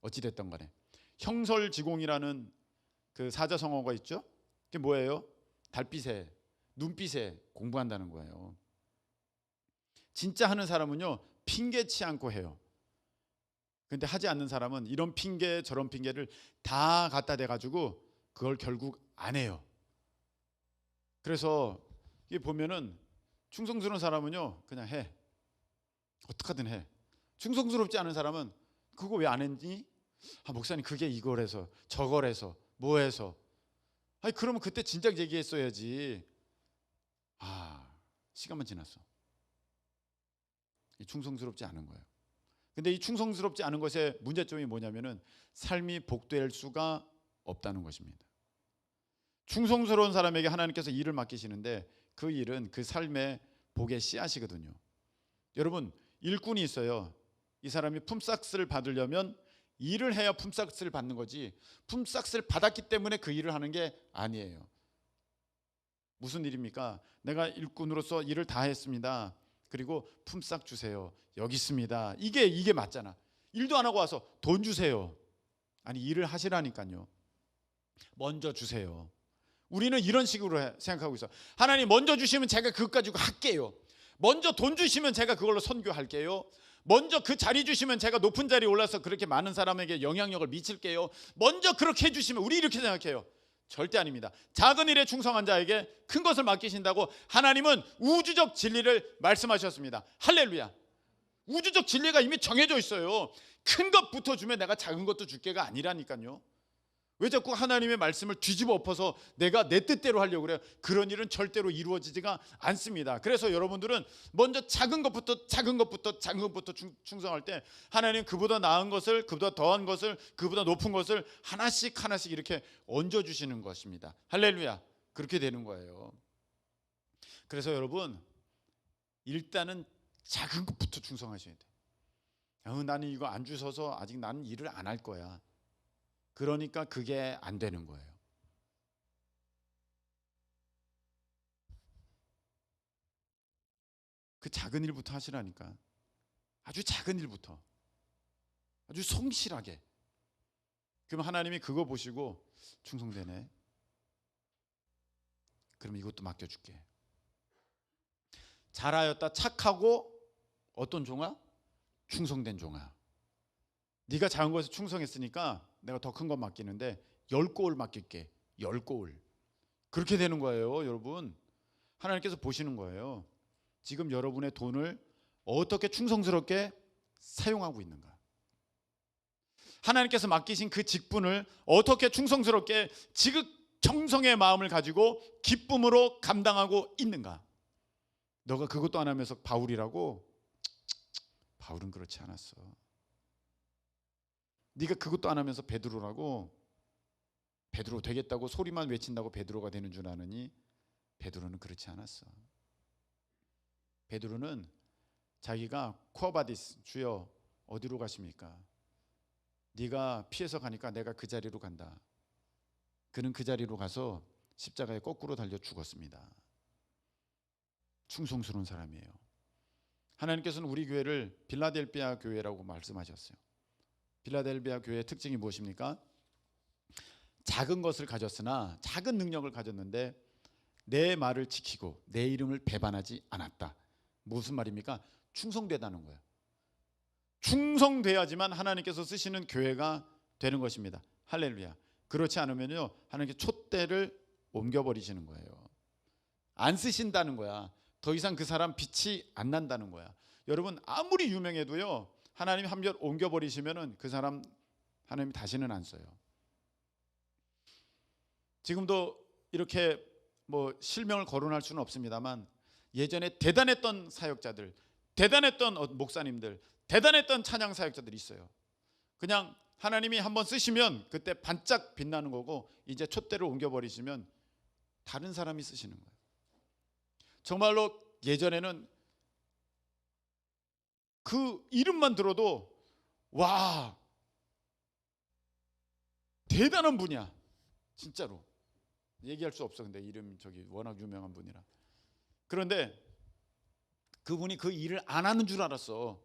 어찌됐든 간에. 형설지공이라는 그 사자성어가 있죠. 그게 뭐예요? 달빛에, 눈빛에 공부한다는 거예요. 진짜 하는 사람은요, 핑계치 않고 해요. 근데 하지 않는 사람은 이런 핑계 저런 핑계를 다 갖다 대가지고 그걸 결국 안 해요. 그래서 이게 보면은 충성스러운 사람은요, 그냥 해. 어떻게든 해. 충성스럽지 않은 사람은 그거 왜 안 했니? 목사님, 그게 이거래서 저거래서 뭐해서. 아니, 그러면 그때 진작 얘기했어야지. 시간만 지났어. 충성스럽지 않은 거예요. 근데 이 충성스럽지 않은 것의 문제점이 뭐냐면은 삶이 복될 수가 없다는 것입니다. 충성스러운 사람에게 하나님께서 일을 맡기시는데 그 일은 그 삶의 복의 씨앗이거든요. 여러분, 일꾼이 있어요. 이 사람이 품삯을 받으려면 일을 해야 품삯을 받는 거지, 품삯을 받았기 때문에 그 일을 하는 게 아니에요. 무슨 일입니까? 내가 일꾼으로서 일을 다 했습니다. 그리고 품삯 주세요. 여기 있습니다. 이게 맞잖아. 일도 안 하고 와서 돈 주세요. 아니, 일을 하시라니까요. 먼저 주세요. 우리는 이런 식으로 생각하고 있어. 하나님 먼저 주시면 제가 그것 가지고 할게요. 먼저 돈 주시면 제가 그걸로 선교할게요. 먼저 그 자리 주시면 제가 높은 자리에 올라서 그렇게 많은 사람에게 영향력을 미칠게요. 먼저 그렇게 해주시면, 우리 이렇게 생각해요. 절대 아닙니다. 작은 일에 충성한 자에게 큰 것을 맡기신다고 하나님은 우주적 진리를 말씀하셨습니다. 할렐루야. 우주적 진리가 이미 정해져 있어요. 큰 것부터 주면 내가 작은 것도 줄게가 아니라니까요. 왜 자꾸 하나님의 말씀을 뒤집어 엎어서 내가 내 뜻대로 하려고 그래요? 그런 일은 절대로 이루어지지가 않습니다. 그래서 여러분들은 먼저 작은 것부터 충성할 때 하나님 그보다 나은 것을, 그보다 더한 것을, 그보다 높은 것을 하나씩 이렇게 얹어주시는 것입니다. 할렐루야. 그렇게 되는 거예요. 그래서 여러분, 일단은 작은 것부터 충성하셔야 돼요. 나는 이거 안 주셔서 아직 나는 일을 안 할 거야. 그러니까 그게 안 되는 거예요. 그 작은 일부터 하시라니까. 아주 작은 일부터. 아주 성실하게. 그럼 하나님이 그거 보시고 충성되네. 그럼 이것도 맡겨줄게. 잘하였다 착하고 어떤 종아? 충성된 종아. 네가 작은 것에 충성했으니까 내가 더 큰 것 맡기는데 10고을 맡길게. 10고을. 그렇게 되는 거예요, 여러분. 하나님께서 보시는 거예요. 지금 여러분의 돈을 어떻게 충성스럽게 사용하고 있는가. 하나님께서 맡기신 그 직분을 어떻게 충성스럽게 지극정성의 마음을 가지고 기쁨으로 감당하고 있는가. 너가 그것도 안 하면서 바울이라고? 바울은 그렇지 않았어. 네가 그것도 안 하면서 베드로라고? 베드로 되겠다고 소리만 외친다고 베드로가 되는 줄 아느니? 베드로는 그렇지 않았어. 베드로는 자기가 쿠아바디스, 주여 어디로 가십니까? 네가 피해서 가니까 내가 그 자리로 간다. 그는 그 자리로 가서 십자가에 거꾸로 달려 죽었습니다. 충성스러운 사람이에요. 하나님께서는 우리 교회를 빌라델비아 교회라고 말씀하셨어요. 빌라델비아 교회의 특징이 무엇입니까? 작은 것을 가졌으나, 작은 능력을 가졌는데 내 말을 지키고 내 이름을 배반하지 않았다. 무슨 말입니까? 충성되다는 거예요. 충성돼야지만 하나님께서 쓰시는 교회가 되는 것입니다. 할렐루야. 그렇지 않으면요, 하나님께 촛대를 옮겨버리시는 거예요. 안 쓰신다는 거야. 더 이상 그 사람 빛이 안 난다는 거야. 여러분, 아무리 유명해도요, 하나님 한별 옮겨버리시면은 그 사람 하나님 다시는 안 써요. 지금도 이렇게 뭐 실명을 거론할 수는 없습니다만, 예전에 대단했던 사역자들, 대단했던 목사님들, 대단했던 찬양 사역자들이 있어요. 그냥 하나님이 한번 쓰시면 그때 반짝 빛나는 거고, 이제 촛대를 옮겨버리시면 다른 사람이 쓰시는 거예요. 정말로 예전에는 그 이름만 들어도 와, 대단한 분이야. 진짜로 얘기할 수 없어. 근데 이름 저기 워낙 유명한 분이라. 그런데 그분이 그 일을 안 하는 줄 알았어.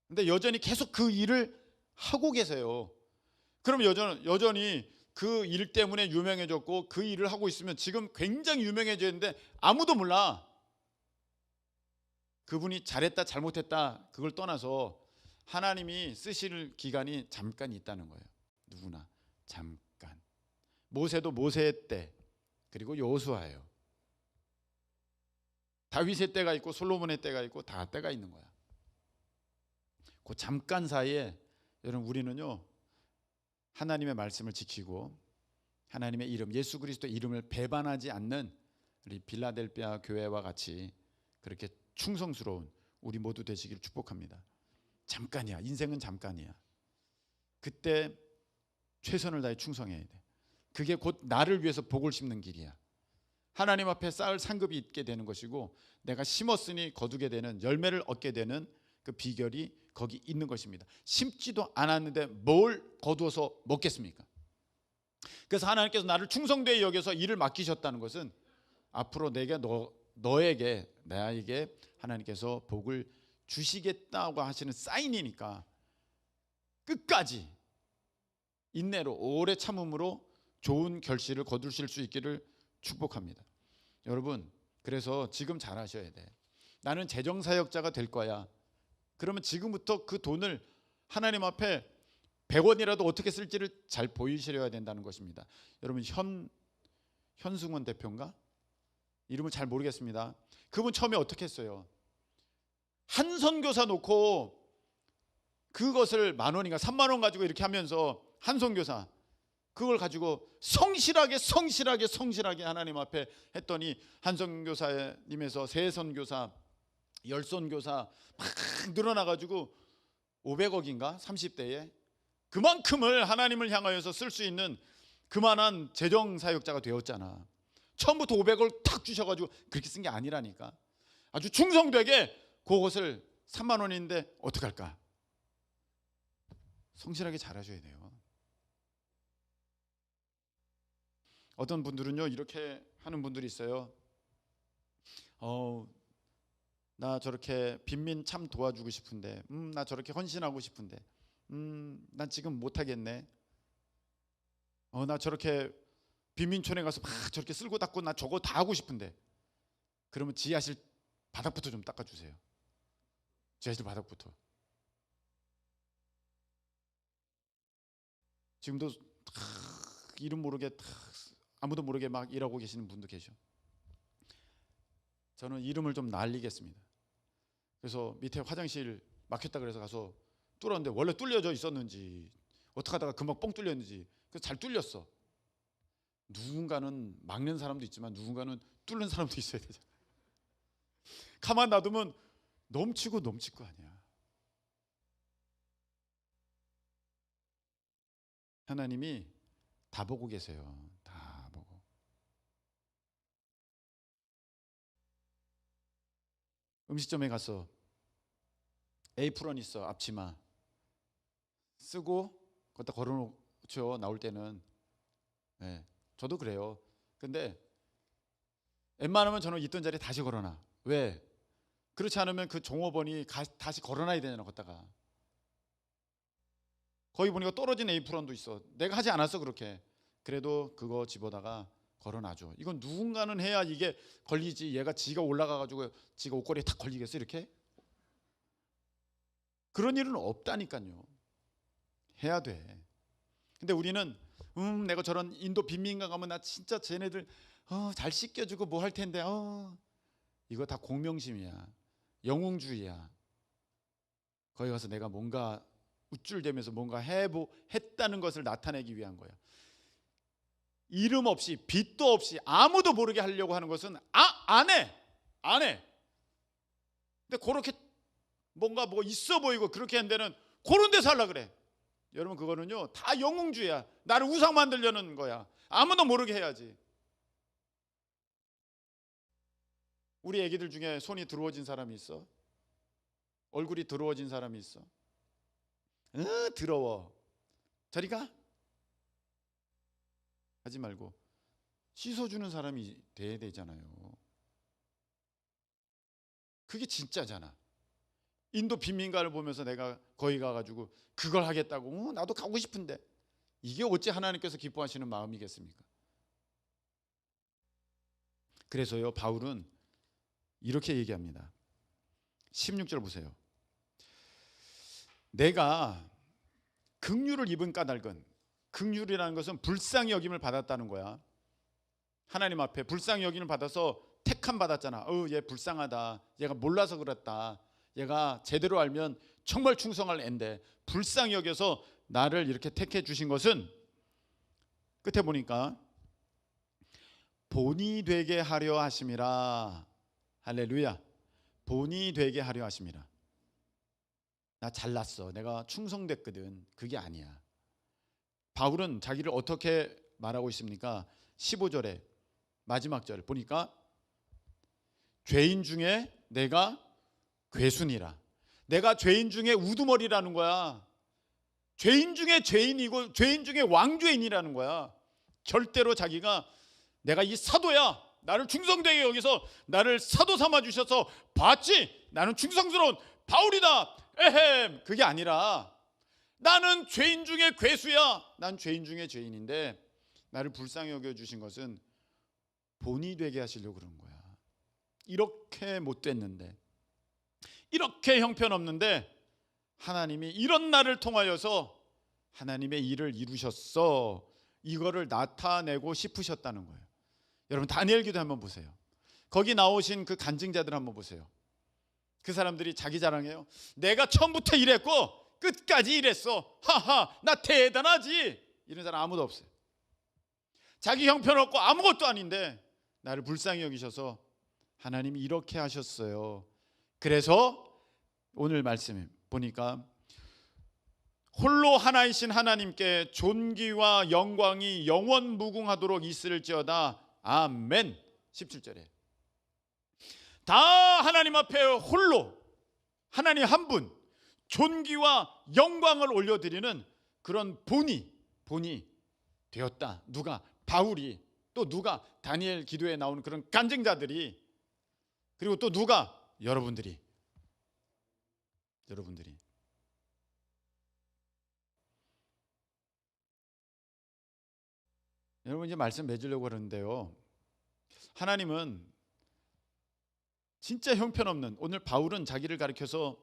근데 여전히 계속 그 일을 하고 계세요. 그럼 여전히 그 일 때문에 유명해졌고 그 일을 하고 있으면 지금 굉장히 유명해졌는데 아무도 몰라. 그분이 잘했다 잘못했다 그걸 떠나서 하나님이 쓰실 기간이 잠깐 있다는 거예요. 누구나 잠깐. 모세도 모세의 때, 그리고 여호수아예요. 다윗의 때가 있고 솔로몬의 때가 있고 다 때가 있는 거야. 그 잠깐 사이에 여러분, 우리는요, 하나님의 말씀을 지키고 하나님의 이름, 예수 그리스도의 이름을 배반하지 않는 우리 빌라델비아 교회와 같이 그렇게 충성스러운 우리 모두 되시기를 축복합니다. 잠깐이야. 인생은 잠깐이야. 그때 최선을 다해 충성해야 돼. 그게 곧 나를 위해서 복을 심는 길이야. 하나님 앞에 쌓을 상급이 있게 되는 것이고, 내가 심었으니 거두게 되는, 열매를 얻게 되는 그 비결이 거기 있는 것입니다. 심지도 않았는데 뭘 거두어서 먹겠습니까? 그래서 하나님께서 나를 충성되이 여겨서 일을 맡기셨다는 것은 앞으로 내게 너에게, 나에게 하나님께서 복을 주시겠다고 하시는 사인이니까 끝까지 인내로, 오래 참음으로 좋은 결실을 거두실 수 있기를 축복합니다. 여러분, 그래서 지금 잘하셔야 돼. 나는 재정사역자가 될 거야. 그러면 지금부터 그 돈을 하나님 앞에 100원이라도 어떻게 쓸지를 잘 보이시려야 된다는 것입니다. 여러분, 현승원 대표인가? 이름을 잘 모르겠습니다. 그분 처음에 어떻게 했어요? 한 선교사 놓고 그것을 10,000원인가 30,000원 가지고 이렇게 하면서 한 선교사 그걸 가지고 성실하게 하나님 앞에 했더니 한 선교사님에서 세 선교사 10선교사 막 늘어나가지고 500억인가 30대에 그만큼을 하나님을 향하여서 쓸 수 있는 그만한 재정사역자가 되었잖아. 처음부터 500을 탁 주셔가지고 그렇게 쓴 게 아니라니까. 아주 충성되게 그것을 30,000원인데 어떡할까? 성실하게 잘하셔야 돼요. 어떤 분들은요 이렇게 하는 분들이 있어요. 나 저렇게 빈민 참 도와주고 싶은데 나 저렇게 헌신하고 싶은데 난 지금 못하겠네. 나 저렇게 빈민촌에 가서 막 저렇게 쓸고 닦고 나 저거 다 하고 싶은데 그러면 지하실 바닥부터 좀 닦아주세요. 지하실 바닥부터. 지금도 이름 모르게 아무도 모르게 막 일하고 계시는 분도 계셔. 저는 이름을 좀 날리겠습니다. 그래서 밑에 화장실 막혔다 그래서 가서 뚫었는데 원래 뚫려져 있었는지 어떻게 하다가 금방 뻥 뚫렸는지 그래서 잘 뚫렸어. 누군가는 막는 사람도 있지만 누군가는 뚫는 사람도 있어야 되잖아. 가만 놔두면 넘치고 아니야. 하나님이 다 보고 계세요. 다 보고. 음식점에 가서 에이프런 있어 앞치마 쓰고 거기다 걸어놓죠. 나올 때는. 네, 저도 그래요. 근데 웬만하면 저는 있던 자리에 다시 걸어놔. 왜? 그렇지 않으면 그 종업원이 다시 걸어놔야 되잖아. 걷다가 거기 보니까 떨어진 에이프런도 있어. 내가 하지 않았어 그렇게. 그래도 그거 집어다가 걸어놔줘. 이건 누군가는 해야 이게 걸리지. 얘가 지가 올라가가지고 지가 옷걸이에 탁 걸리겠어 이렇게? 그런 일은 없다니까요. 해야 돼. 근데 우리는 내가 저런 인도 빈민가 가면 나 진짜 쟤네들 잘 씻겨주고 뭐 할 텐데 이거 다 공명심이야. 영웅주의야. 거기 가서 내가 뭔가 우쭐대면서 뭔가 했다는 것을 나타내기 위한 거야. 이름 없이 빚도 없이 아무도 모르게 하려고 하는 것은 안 해. 근데 그렇게 뭔가 뭐 있어 보이고 그렇게 한 데는 그런 데서 하려고 그래. 여러분 그거는요 다 영웅주의야. 나를 우상 만들려는 거야. 아무도 모르게 해야지. 우리 애기들 중에 손이 더러워진 사람이 있어? 얼굴이 더러워진 사람이 있어? 더러워. 저리 가? 하지 말고 씻어주는 사람이 돼야 되잖아요. 그게 진짜잖아. 인도 빈민가를 보면서 내가 거기 가가지고 그걸 하겠다고 나도 가고 싶은데 이게 어찌 하나님께서 기뻐하시는 마음이겠습니까? 그래서요 바울은 이렇게 얘기합니다. 16절 보세요. 내가 긍휼을 입은 까닭은, 긍휼이라는 것은 불쌍히 여김을 받았다는 거야. 하나님 앞에 불쌍히 여김을 받아서 택함 받았잖아. 얘 불쌍하다. 얘가 몰라서 그랬다. 얘가 제대로 알면 정말 충성할 앤데 불쌍히 여겨서 나를 이렇게 택해 주신 것은 끝에 보니까 본이 되게 하려 하심이라. 할렐루야. 본이 되게 하려 하심이라. 나 잘났어. 내가 충성됐거든. 그게 아니야. 바울은 자기를 어떻게 말하고 있습니까? 15절에 마지막 절 보니까 죄인 중에 내가 괴순이라. 내가 죄인 중에 우두머리라는 거야. 죄인 중에 죄인이고 죄인 중에 왕죄인이라는 거야. 절대로 자기가 내가 이 사도야. 나를 충성되게 여기서 나를 사도 삼아 주셔서 봤지? 나는 충성스러운 바울이다. 에헴. 그게 아니라 나는 죄인 중에 괴수야. 난 죄인 중에 죄인인데 나를 불쌍히 여겨주신 것은 본이 되게 하시려고 그런 거야. 이렇게 못됐는데, 이렇게 형편없는데 하나님이 이런 나를 통하여서 하나님의 일을 이루셨어. 이거를 나타내고 싶으셨다는 거예요. 여러분 다니엘 기도 한번 보세요. 거기 나오신 그 간증자들 한번 보세요. 그 사람들이 자기 자랑해요. 내가 처음부터 이랬고 끝까지 이랬어. 하하, 나 대단하지. 이런 사람 아무도 없어요. 자기 형편없고 아무것도 아닌데 나를 불쌍히 여기셔서 하나님이 이렇게 하셨어요. 그래서 오늘 말씀 보니까 홀로 하나이신 하나님께 존귀와 영광이 영원 무궁하도록 있을지어다. 아멘. 17절에 다 하나님 앞에 홀로 하나님 한 분 존귀와 영광을 올려드리는 그런 본이 되었다. 누가? 바울이, 또 누가? 다니엘 기도에 나오는 그런 간증자들이, 그리고 또 누가? 여러분들이. 여러분 이제 말씀 맺으려고 하는데요. 하나님은 진짜 형편없는, 오늘 바울은 자기를 가리켜서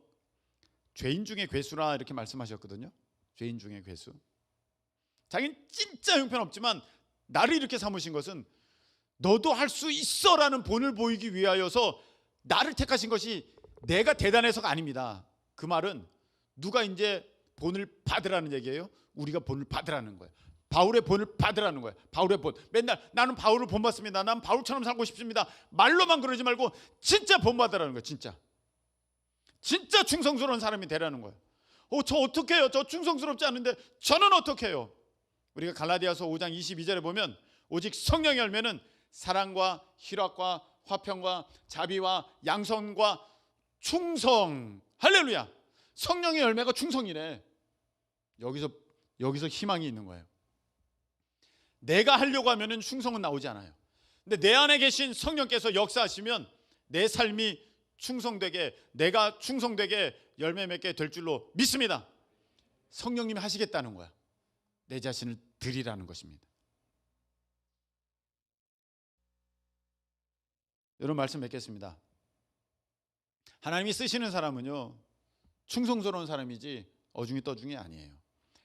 죄인 중에 괴수라 이렇게 말씀하셨거든요. 죄인 중에 괴수. 자기는 진짜 형편없지만 나를 이렇게 삼으신 것은 너도 할 수 있어라는 본을 보이기 위하여서 나를 택하신 것이 내가 대단해서가 아닙니다. 그 말은 누가 이제 본을 받으라는 얘기예요? 우리가 본을 받으라는 거예요. 바울의 본을 받으라는 거예요. 바울의 본. 맨날 나는 바울을 본받습니다. 나는 바울처럼 살고 싶습니다. 말로만 그러지 말고 진짜 본받으라는 거예요. 진짜 충성스러운 사람이 되라는 거예요. 저 어떻게 해요? 저 충성스럽지 않은데 저는 어떻게 해요? 우리가 갈라디아서 5장 22절에 보면 오직 성령의 열매는 사랑과 희락과 화평과 자비와 양선과 충성. 할렐루야. 성령의 열매가 충성이래. 여기서 희망이 있는 거예요. 내가 하려고 하면은 충성은 나오지 않아요. 근데 내 안에 계신 성령께서 역사하시면 내 삶이 충성되게, 내가 충성되게 열매 맺게 될 줄로 믿습니다. 성령님이 하시겠다는 거야. 내 자신을 드리라는 것입니다. 여러분 말씀 맺겠습니다. 하나님이 쓰시는 사람은요 충성스러운 사람이지 어중이 떠중이 아니에요.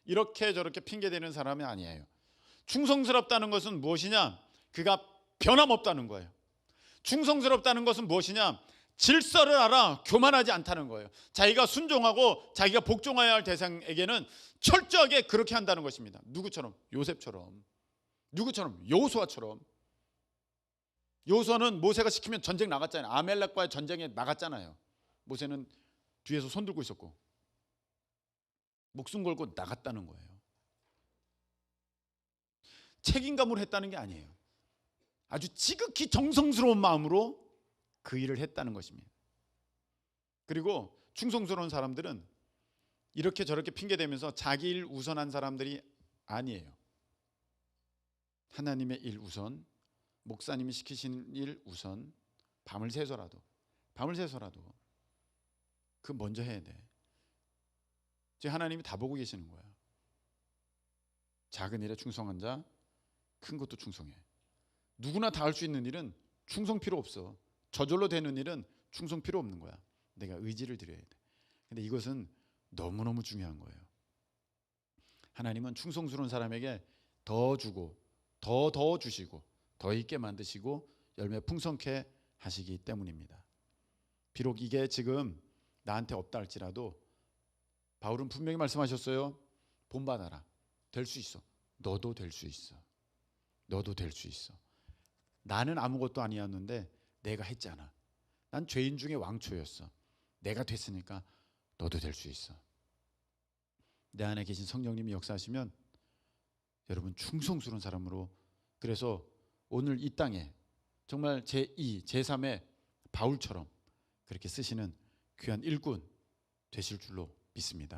이렇게 저렇게 핑계대는 사람이 아니에요. 충성스럽다는 것은 무엇이냐? 그가 변함없다는 거예요. 충성스럽다는 것은 무엇이냐? 질서를 알아 교만하지 않다는 거예요. 자기가 순종하고 자기가 복종해야 할 대상에게는 철저하게 그렇게 한다는 것입니다. 누구처럼? 요셉처럼. 누구처럼? 여호수아처럼. 여호수아는 모세가 시키면 전쟁 나갔잖아요. 아멜렉과의 전쟁에 나갔잖아요. 모세는 뒤에서 손 들고 있었고 목숨 걸고 나갔다는 거예요. 책임감으로 했다는 게 아니에요. 아주 지극히 정성스러운 마음으로 그 일을 했다는 것입니다. 그리고 충성스러운 사람들은 이렇게 저렇게 핑계대면서 자기 일 우선한 사람들이 아니에요. 하나님의 일 우선, 목사님이 시키신 일 우선, 밤을 새서라도 그 먼저 해야 돼. 지금 하나님이 다 보고 계시는 거야. 작은 일에 충성한 자 큰 것도 충성해. 누구나 다 할 수 있는 일은 충성 필요 없어. 저절로 되는 일은 충성 필요 없는 거야. 내가 의지를 드려야 돼. 근데 이것은 너무너무 중요한 거예요. 하나님은 충성스러운 사람에게 더 주고 더 주시고 더 있게 만드시고 열매 풍성케 하시기 때문입니다. 비록 이게 지금 나한테 없다 할지라도 바울은 분명히 말씀하셨어요. 본받아라. 될 수 있어. 너도 될 수 있어. 너도 될 수 있어. 나는 아무것도 아니었는데 내가 했잖아. 난 죄인 중에 왕초였어. 내가 됐으니까 너도 될 수 있어. 내 안에 계신 성령님이 역사하시면 여러분 충성스러운 사람으로, 그래서 오늘 이 땅에 정말 제2, 제3의 바울처럼 그렇게 쓰시는 귀한 일꾼 되실 줄로 믿습니다.